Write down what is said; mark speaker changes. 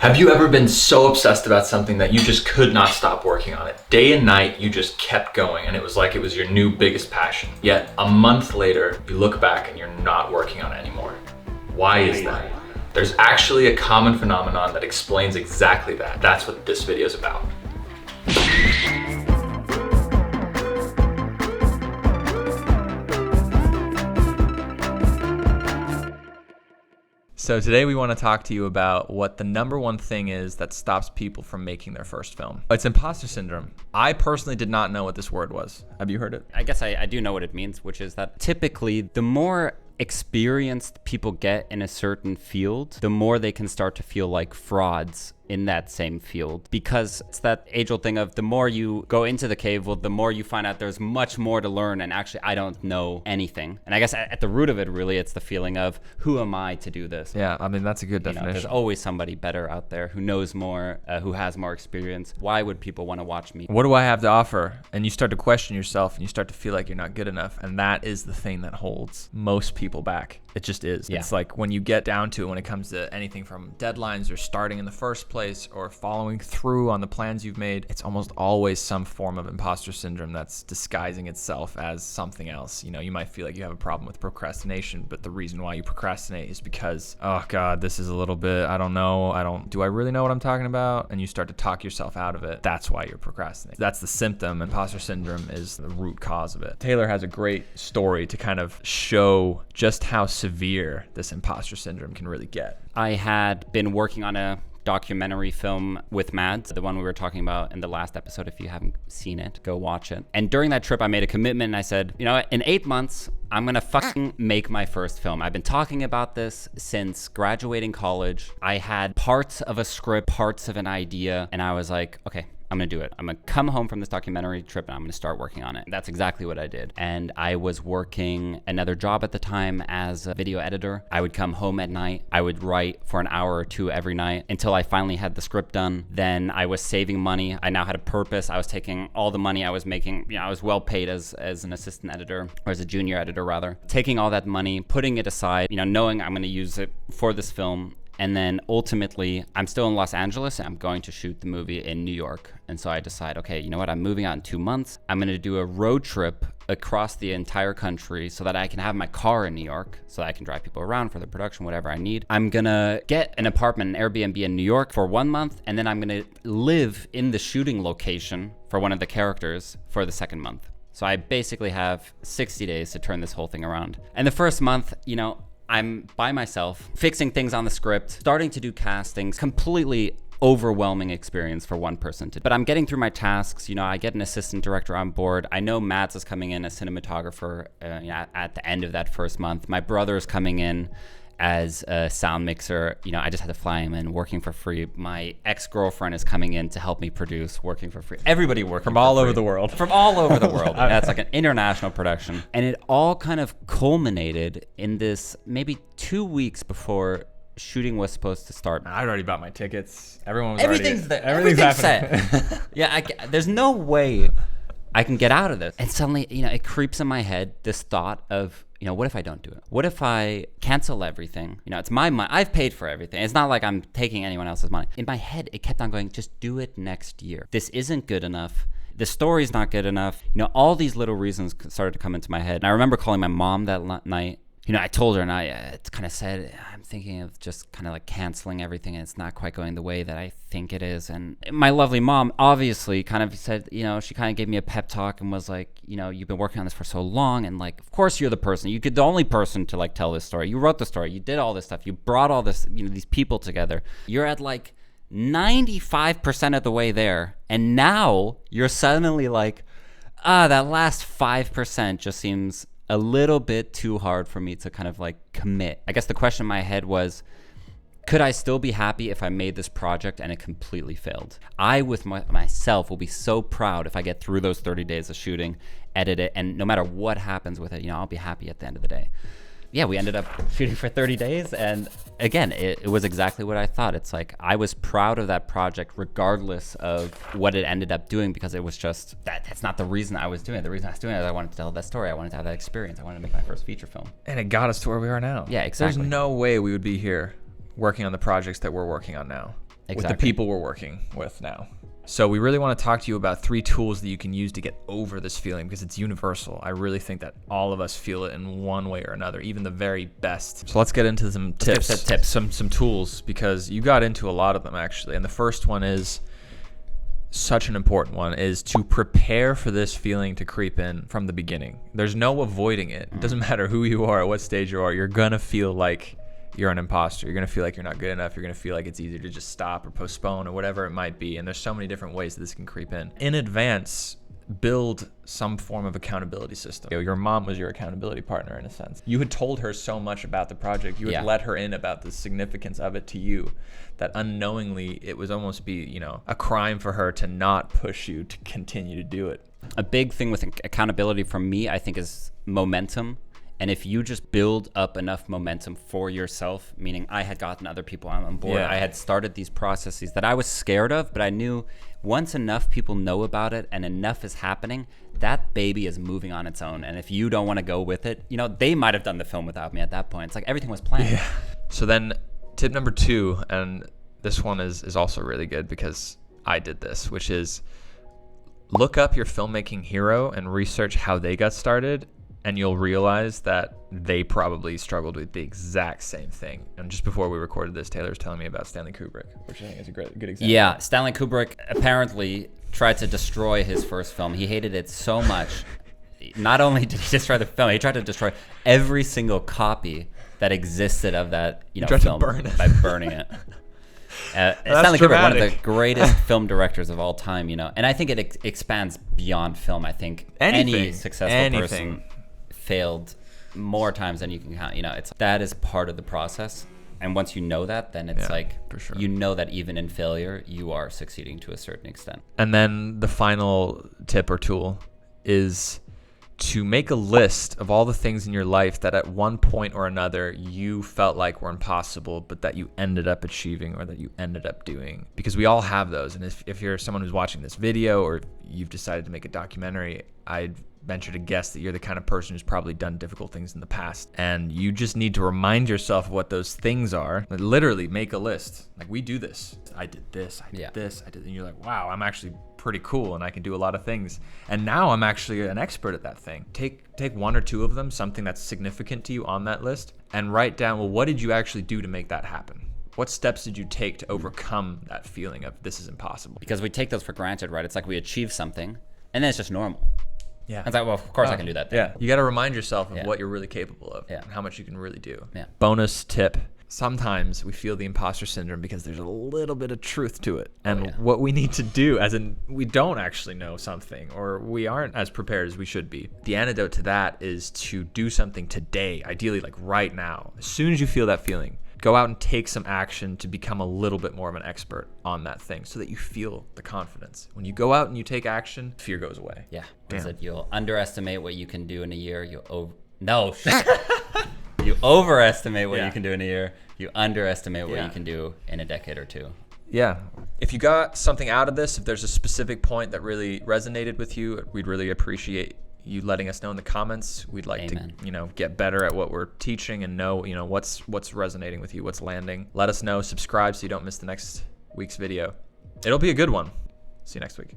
Speaker 1: Have you ever been so obsessed about something that you just could not stop working on it? Day and night, you just kept going, and it was like it was your new biggest passion. Yet a month later, you look back and you're not working on it anymore. Why is that? There's actually a common phenomenon that explains exactly that. That's what this video is about.
Speaker 2: So today we want to talk to you about what the number one thing is that stops people from making their first film. It's imposter syndrome. I personally did not know what this word was. Have you heard it?
Speaker 3: I guess I do know what it means, which is that typically the more experienced people get in a certain field, the more they can start to feel like frauds in that same field, because it's that age-old thing of the more you go into the cave, well, the more you find out there's much more to learn, and actually I don't know anything. And I guess at the root of it, really, it's the feeling of, who am I to do this?
Speaker 2: Yeah, I mean, that's a good definition.
Speaker 3: There's always somebody better out there who knows more, who has more experience. Why would people want to watch me?
Speaker 2: What do I have to offer? And you start to question yourself, and you start to feel like you're not good enough, and that is the thing that holds most people back. It just is. Yeah. It's like when you get down to it, when it comes to anything from deadlines or starting in the first place or following through on the plans you've made, it's almost always some form of imposter syndrome that's disguising itself as something else. You know, you might feel like you have a problem with procrastination, but the reason why you procrastinate is because, oh God, this is a little bit, I don't know, do I really know what I'm talking about? And you start to talk yourself out of it. That's why you're procrastinating. That's the symptom. Imposter syndrome is the root cause of it. Taylor has a great story to kind of show just how severe this imposter syndrome can really get.
Speaker 3: I had been working on a documentary film with Mads, the one we were talking about in the last episode. If you haven't seen it, go watch it. And during that trip, I made a commitment and I said, you know what, in 8 months, I'm gonna fucking make my first film. I've been talking about this since graduating college. I had parts of a script, parts of an idea, and I was like, okay, I'm gonna do it. I'm gonna come home from this documentary trip and I'm gonna start working on it. That's exactly what I did. And I was working another job at the time as a video editor. I would come home at night. I would write for an hour or two every night until I finally had the script done. Then I was saving money. I now had a purpose. I was taking all the money I was making. You know, I was well paid as an assistant editor, or as a junior editor rather. Taking all that money, putting it aside, you know, knowing I'm gonna use it for this film. And then ultimately, I'm still in Los Angeles and I'm going to shoot the movie in New York. And so I decide, okay, you know what? I'm moving out in 2 months. I'm going to do a road trip across the entire country so that I can have my car in New York, so that I can drive people around for the production, whatever I need. I'm going to get an apartment, an Airbnb in New York for 1 month. And then I'm going to live in the shooting location for one of the characters for the second month. So I basically have 60 days to turn this whole thing around. And the first month, you know, I'm by myself, fixing things on the script, starting to do castings, completely overwhelming experience for one person to do. But I'm getting through my tasks. You know, I get an assistant director on board. I know Mads is coming in as cinematographer at the end of that first month. My brother is coming in as a sound mixer. You know, I just had to fly him in, working for free. My ex-girlfriend is coming in to help me produce, working for free. Everybody working
Speaker 2: from all over the world.
Speaker 3: From all over the world. That's like an international production. And it all kind of culminated in this maybe 2 weeks before shooting was supposed to start.
Speaker 2: I'd already bought my tickets.
Speaker 3: Everything's there. Everything's set. Yeah, there's no way I can get out of this. And suddenly, you know, it creeps in my head, this thought of, you know, what if I don't do it? What if I cancel everything? You know, it's my money. I've paid for everything. It's not like I'm taking anyone else's money. In my head, it kept on going, just do it next year. This isn't good enough. The story's not good enough. You know, all these little reasons started to come into my head. And I remember calling my mom that night. You know, I told her, and I kind of said, I'm thinking of just kind of like canceling everything, and it's not quite going the way that I think it is. And my lovely mom obviously kind of said, you know, she kind of gave me a pep talk and was like, you know, you've been working on this for so long, and like, of course you're the person. You're the only person to like tell this story. You wrote the story. You did all this stuff. You brought all this, you know, these people together. You're at like 95% of the way there, and now you're suddenly like, that last 5% just seems a little bit too hard for me to kind of like commit. I guess the question in my head was, could I still be happy if I made this project and it completely failed? I, with myself, will be so proud if I get through those 30 days of shooting, edit it, and no matter what happens with it, you know, I'll be happy at the end of the day. Yeah, we ended up shooting for 30 days, and again, it was exactly what I thought. It's like, I was proud of that project regardless of what it ended up doing, because it was just, that's not the reason I was doing it. The reason I was doing it is I wanted to tell that story. I wanted to have that experience. I wanted to make my first feature film.
Speaker 2: And it got us to where we are now.
Speaker 3: Yeah, exactly.
Speaker 2: There's no way we would be here working on the projects that we're working on now with the people we're working with now. So we really want to talk to you about 3 tools that you can use to get over this feeling, because it's universal. I really think that all of us feel it in one way or another, even the very best. So let's get into some tips, some tools, because you got into a lot of them actually. And the first one is such an important one, is to prepare for this feeling to creep in from the beginning. There's no avoiding it. It doesn't matter who you are, what stage you are, you're gonna feel like you're an imposter. You're gonna feel like you're not good enough. You're gonna feel like it's easier to just stop or postpone or whatever it might be. And there's so many different ways that this can creep in. In advance, build some form of accountability system. Your mom was your accountability partner in a sense. You had told her so much about the project. You had let her in about the significance of it to you, that unknowingly it was almost be, a crime for her to not push you to continue to do it.
Speaker 3: A big thing with accountability from me, I think, is momentum. And if you just build up enough momentum for yourself, meaning I had gotten other people on board, I had started these processes that I was scared of, but I knew once enough people know about it and enough is happening, that baby is moving on its own. And if you don't want to go with it, they might have done the film without me at that point. It's like everything was planned.
Speaker 2: Yeah. So then tip number 2, and this one is also really good because I did this, which is look up your filmmaking hero and research how they got started. And you'll realize that they probably struggled with the exact same thing. And just before we recorded this, Taylor was telling me about Stanley Kubrick, which I think is a good example.
Speaker 3: Yeah, Stanley Kubrick apparently tried to destroy his first film. He hated it so much. Not only did he destroy the film, he tried to destroy every single copy that existed of that film by burning it. Stanley Kubrick, one of the greatest film directors of all time, and I think it expands beyond film. I think any successful person failed more times than you can count. That is part of the process. And once you know that, then it's
Speaker 2: for sure.
Speaker 3: That even in failure, you are succeeding to a certain extent.
Speaker 2: And then the final tip or tool is to make a list of all the things in your life that at one point or another you felt like were impossible, but that you ended up achieving or that you ended up doing. Because we all have those. And if you're someone who's watching this video or you've decided to make a documentary, I'd venture to guess that you're the kind of person who's probably done difficult things in the past. And you just need to remind yourself of what those things are. Like, literally make a list. Like, we do this. I did this, I did this, I did. And you're like, wow, I'm actually pretty cool and I can do a lot of things. And now I'm actually an expert at that thing. Take 1 or 2 of them, something that's significant to you on that list, and write down, well, what did you actually do to make that happen? What steps did you take to overcome that feeling of this is impossible?
Speaker 3: Because we take those for granted, right? It's like we achieve something and then it's just normal.
Speaker 2: Yeah.
Speaker 3: It's like, well, of course I can do that thing.
Speaker 2: Yeah. You got to remind yourself of what you're really capable of and how much you can really do.
Speaker 3: Yeah.
Speaker 2: Bonus tip. Sometimes we feel the imposter syndrome because there's a little bit of truth to it. And what we need to do, as in we don't actually know something or we aren't as prepared as we should be. The antidote to that is to do something today, ideally like right now. As soon as you feel that feeling, go out and take some action to become a little bit more of an expert on that thing so that you feel the confidence. When you go out and you take action, fear goes away.
Speaker 3: Yeah. Is it you'll underestimate what you can do in a year. You overestimate what you can do in a year. You underestimate what you can do in a decade or 2.
Speaker 2: Yeah. If you got something out of this, if there's a specific point that really resonated with you, we'd really appreciate you letting us know in the comments. We'd like to, get better at what we're teaching and know, what's resonating with you, what's landing. Let us know, subscribe so you don't miss the next week's video. It'll be a good one. See you next week.